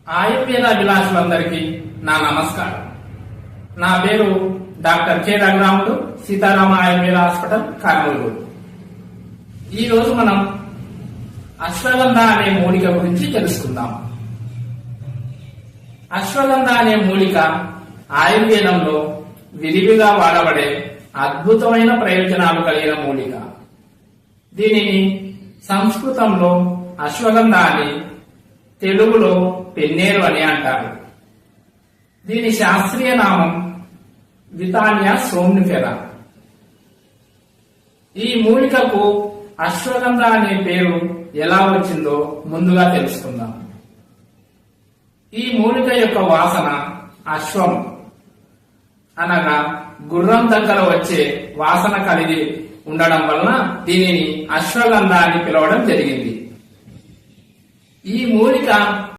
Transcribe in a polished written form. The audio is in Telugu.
ఆయుర్వేద అభిలాషులందరికీ నా నమస్కారం. నా పేరు doctor K Raghuramudu, Seetharama Ayurveda hospital, Kurnool. ఈ రోజు మనం అశ్వగంధ అనే మూలిక గురించి తెలుసుకుందాం. అశ్వగంధ అనే మూలిక ఆయుర్వేదంలో విరివిగా వాడబడే అద్భుతమైన ప్రయోజనాలు కలిగిన మూలిక. దీనిని సంస్కృతంలో అశ్వగంధ అని, తెలుగులో పెన్నేరు అని అంటారు. దీని శాస్త్రీయ నామం వితానియా సోమ్నిఫెరా. ఈ మూలికకు అశ్వగంధ అనే పేరు ఎలా వచ్చిందో ముందుగా తెలుసుకుందాం. ఈ మూలిక యొక్క వాసన అశ్వం అనగా గుర్రం దగ్గర వచ్చే వాసన కలిగి ఉండడం వలన దీనిని అశ్వగంధ అని పిలవడం జరిగింది. ఈ మూలిక